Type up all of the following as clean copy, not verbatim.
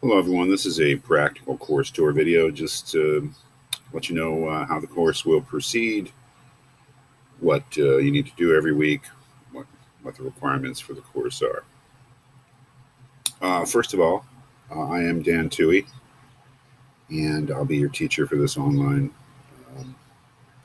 Hello everyone, this is a practical course tour video just to let you know how the course will proceed, what you need to do every week, what the requirements for the course are. First of all, I am Dan Toohey, and I'll be your teacher for this online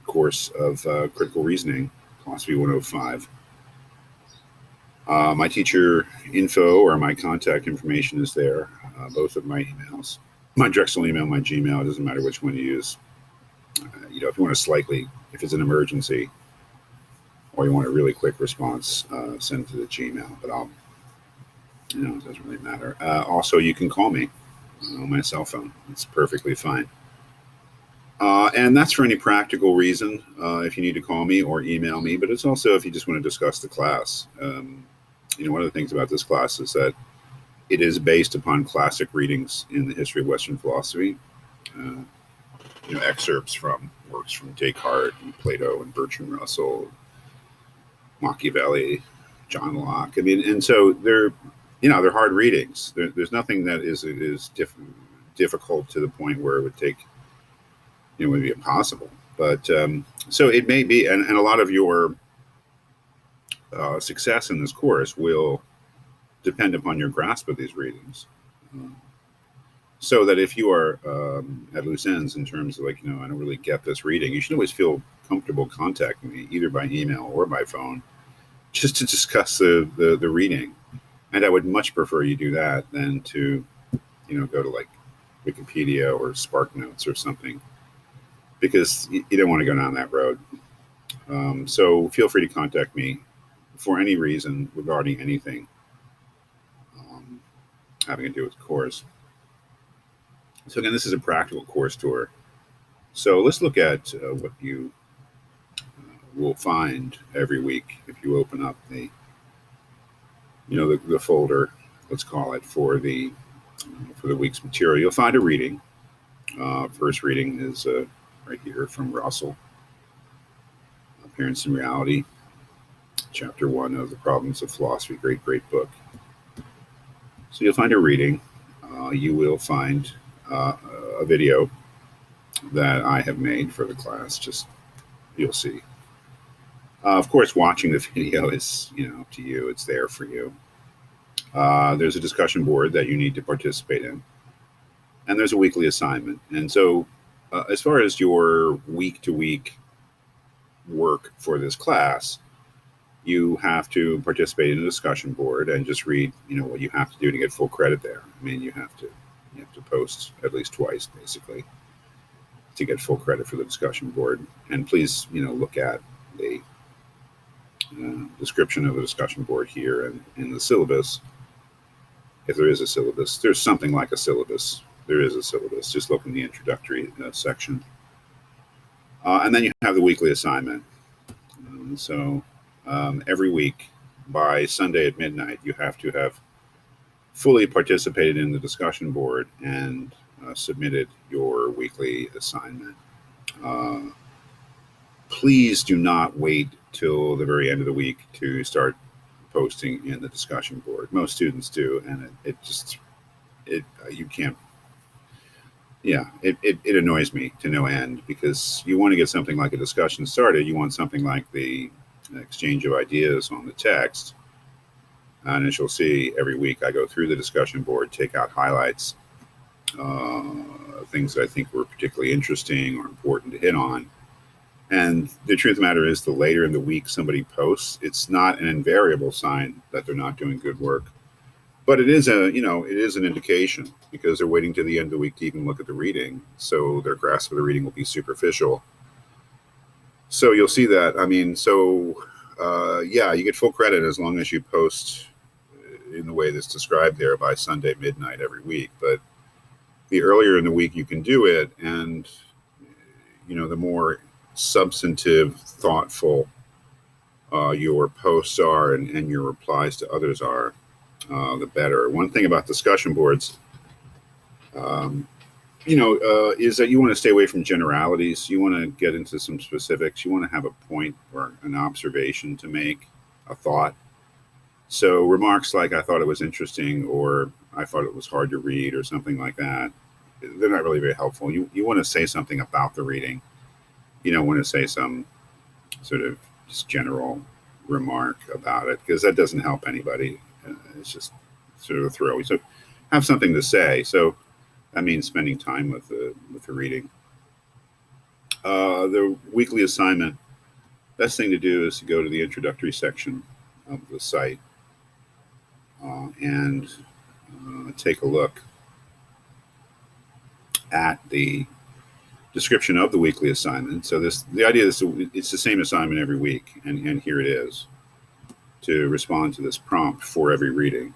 course of critical reasoning, Philosophy 105. My teacher info or my contact information is there, both of my emails. My Drexel email, my Gmail, it doesn't matter which one you use. If you want if it's an emergency or you want a really quick response, send it to the Gmail, but it doesn't really matter. Also, you can call me on my cell phone. It's perfectly fine. And that's for any practical reason, if you need to call me or email me, but it's also if you just want to discuss the class. One of the things about this class is that it is based upon classic readings in the history of Western philosophy. Excerpts from works from Descartes and Plato and Bertrand Russell, Machiavelli, John Locke. And so they're hard readings. There's nothing that is difficult to the point where it would take, would be impossible. But so it may be, and a lot of your success in this course will depend upon your grasp of these readings. So that if you are at loose ends in terms of I don't really get this reading, you should always feel comfortable contacting me either by email or by phone, just to discuss the reading. And I would much prefer you do that than to, go to Wikipedia or SparkNotes or something, because you don't want to go down that road. So feel free to contact me for any reason regarding anything having to do with the course. So again, this is a practical course tour. So let's look at what you will find every week if you open up the folder, let's call it, for the week's material. You'll find a reading. First reading is right here from Russell, Appearance and Reality, Chapter 1 of The Problems of Philosophy. Great book. So you'll find a reading. You will find a video that I have made for the class. You'll see. Of course, watching the video is, up to you. It's there for you. There's a discussion board that you need to participate in. And there's a weekly assignment. And so as far as your week-to-week work for this class, you have to participate in a discussion board and just read, what you have to do to get full credit there. You have to post at least twice, basically, to get full credit for the discussion board. And please, look at the description of the discussion board here and in the syllabus. If there is a syllabus, there's something like a syllabus. There is a syllabus. Just look in the introductory section. And then you have the weekly assignment. So every week by Sunday at midnight, you have to have fully participated in the discussion board and submitted your weekly assignment. Please do not wait till the very end of the week to start posting in the discussion board. Most students do, and you can't. Yeah, it annoys me to no end, because you want to get something like a discussion started. You want something like the exchange of ideas on the text. And as you'll see, every week I go through the discussion board, take out highlights, things that I think were particularly interesting or important to hit on. And the truth of the matter is, the later in the week somebody posts, it's not an invariable sign that they're not doing good work. But it is an indication, because they're waiting to the end of the week to even look at the reading. So their grasp of the reading will be superficial. So you'll see that. You get full credit as long as you post in the way that's described there by Sunday midnight every week. But the earlier in the week you can do it, and the more substantive, thoughtful your posts are and your replies to others are, the better. One thing about discussion boards, is that you want to stay away from generalities. You want to get into some specifics. You want to have a point or an observation to make, a thought. So remarks like, "I thought it was interesting," or I thought it was hard to read or something like that, they're not really very helpful. You want to say something about the reading. You don't want to say some sort of just general remark about it, because that doesn't help anybody. It's just sort of a throw. So have something to say. So that means spending time with the reading. The weekly assignment. Best thing to do is to go to the introductory section of the site and take a look at the description of the weekly assignment. So the idea is it's the same assignment every week, and here it is, to respond to this prompt for every reading.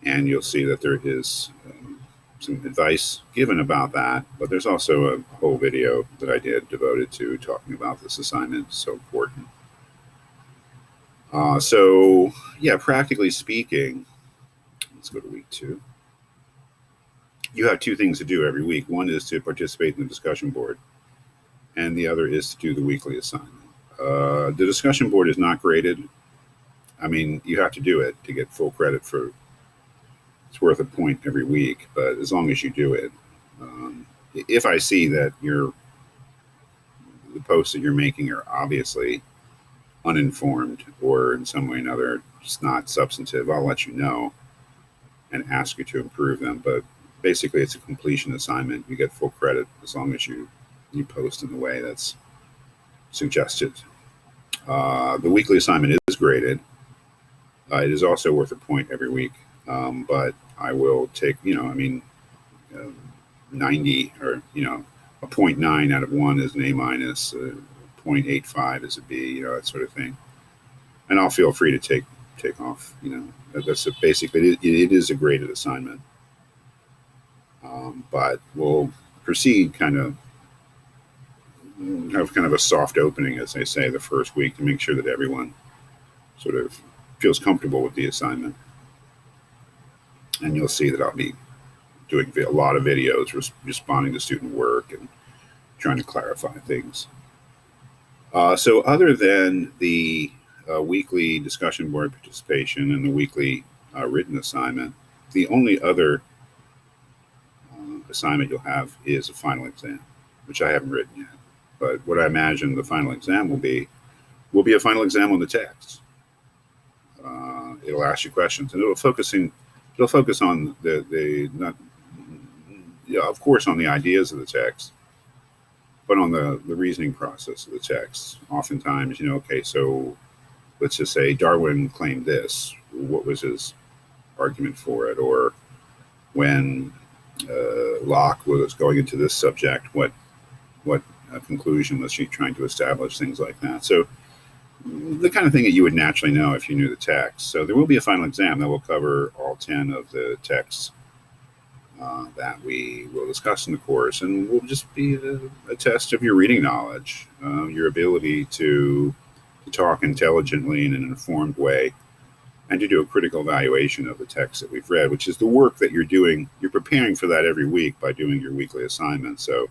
And you'll see that there is some advice given about that, but there's also a whole video that I did devoted to talking about this assignment. It's so important. So yeah, practically speaking, let's go to week 2. You have 2 things to do every week. One is to participate in the discussion board, and the other is to do the weekly assignment. The discussion board is not graded. I mean, you have to do it to get full credit for. It's worth a point every week, but as long as you do it. If I see that the posts that you're making are obviously uninformed or in some way or another just not substantive, I'll let you know and ask you to improve them. But basically, it's a completion assignment. You get full credit as long as you post in the way that's suggested. The weekly assignment is graded. It is also worth a point every week, but I will take, 90 or, a 0.9 out of 1 is an A minus, 0.85 is a B, that sort of thing. And I'll feel free to take off, that's basically, it is a graded assignment. But we'll proceed have kind of a soft opening, as they say, the first week to make sure that everyone sort of feels comfortable with the assignment. And you'll see that I'll be doing a lot of videos responding to student work and trying to clarify things. So other than the weekly discussion board participation and the weekly written assignment, the only other assignment you'll have is a final exam, which I haven't written yet. But what I imagine the final exam will be a final exam on the text. It'll ask you questions, and it'll focus on of course, on the ideas of the text, but on the reasoning process of the text. Oftentimes, okay, so let's just say Darwin claimed this. What was his argument for it? Or when Locke was going into this subject, what conclusion was she trying to establish? Things like that. So the kind of thing that you would naturally know if you knew the text. So there will be a final exam that will cover all 10 of the texts that we will discuss in the course, and will just be a test of your reading knowledge, your ability to talk intelligently in an informed way, and to do a critical evaluation of the text that we've read, which is the work that you're doing. You're preparing for that every week by doing your weekly assignment. So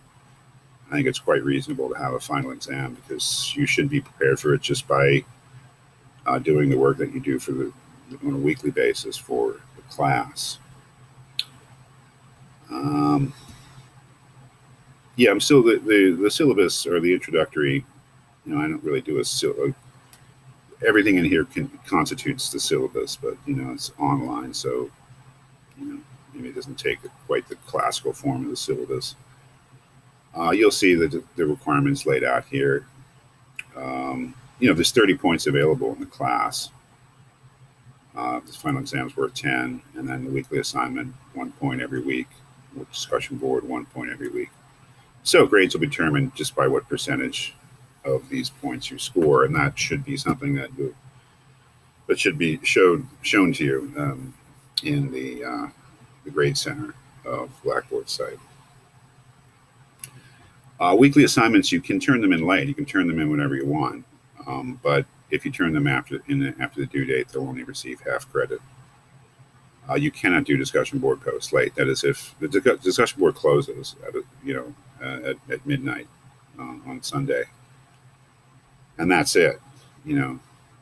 I think it's quite reasonable to have a final exam, because you should be prepared for it just by doing the work that you do on a weekly basis for the class. I'm still the syllabus, or the introductory. I don't really do everything in here constitutes the syllabus, but it's online, so maybe it doesn't take quite the classical form of the syllabus. You'll see the requirements laid out here. There's 30 points available in the class. The final exam's worth 10, and then the weekly assignment, 1 point every week. With discussion board, 1 point every week. So grades will be determined just by what percentage of these points you score, and that should be something that should be shown to you in the grade center of Blackboard site. Weekly assignments, you can turn them in late. You can turn them in whenever you want, but if you turn them after the due date, they'll only receive half credit. You cannot do discussion board posts late. That is, if the discussion board closes at midnight on Sunday, and that's it.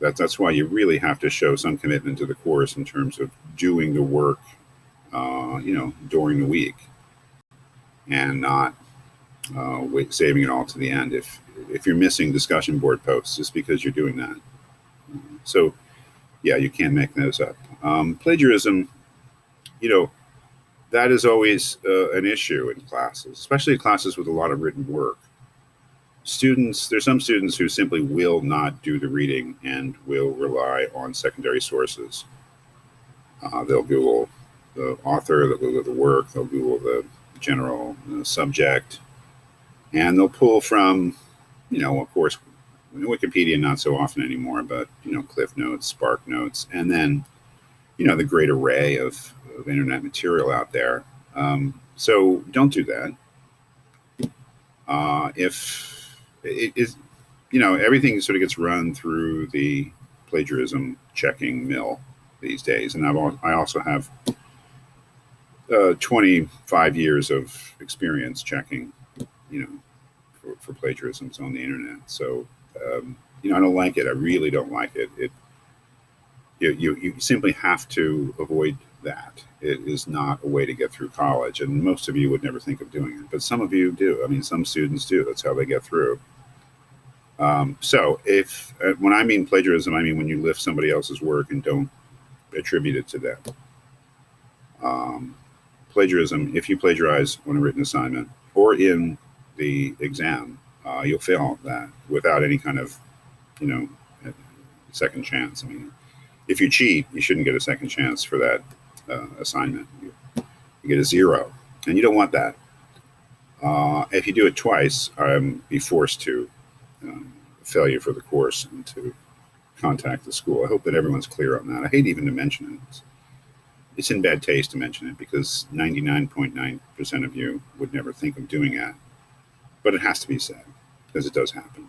That's why you really have to show some commitment to the course in terms of doing the work, during the week, and not saving it all to the end. If you're missing discussion board posts, it's because you're doing that. So yeah, you can't make those up. Plagiarism, that is always an issue in classes, especially classes with a lot of written work. There's some students who simply will not do the reading and will rely on secondary sources. They'll Google the author, they'll Google the work, they'll Google the general subject, and they'll pull from, of course, Wikipedia not so often anymore, but Cliff Notes, Spark Notes, and then the great array of internet material out there. So don't do that. If it is, everything sort of gets run through the plagiarism checking mill these days, and I also have 25 years of experience checking, for plagiarisms on the internet. So, I don't like it. I really don't like it. You simply have to avoid that. It is not a way to get through college, and most of you would never think of doing it, but some of you do. I mean, some students do. That's how they get through. So when I mean plagiarism, I mean when you lift somebody else's work and don't attribute it to them. Plagiarism, if you plagiarize on a written assignment or in the exam, you'll fail that without any kind of, second chance. I mean, if you cheat, you shouldn't get a second chance for that assignment. You get a 0, and you don't want that. If you do it twice, be forced to fail you for the course and to contact the school. I hope that everyone's clear on that. I hate even to mention it. It's in bad taste to mention it because 99.9% of you would never think of doing that. But it has to be said because it does happen.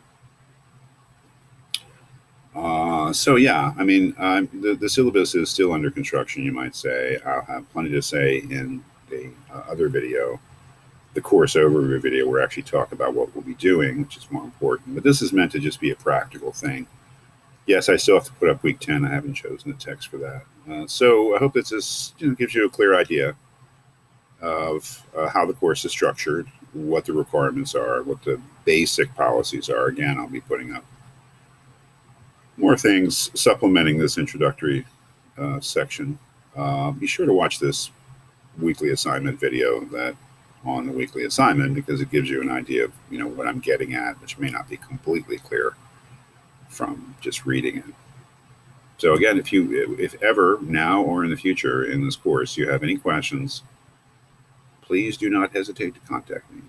So yeah, I mean, the syllabus is still under construction, you might say. I'll have plenty to say in the other video, the course overview video, where I actually talk about what we'll be doing, which is more important. But this is meant to just be a practical thing. Yes, I still have to put up week 10. I haven't chosen the text for that. So I hope that this gives you a clear idea of how the course is structured, what the requirements are, what the basic policies are. Again, I'll be putting up more things supplementing this introductory section. Be sure to watch this weekly assignment video on the weekly assignment, because it gives you an idea of what I'm getting at, which may not be completely clear from just reading it. So again, if ever now or in the future in this course you have any questions, please do not hesitate to contact me.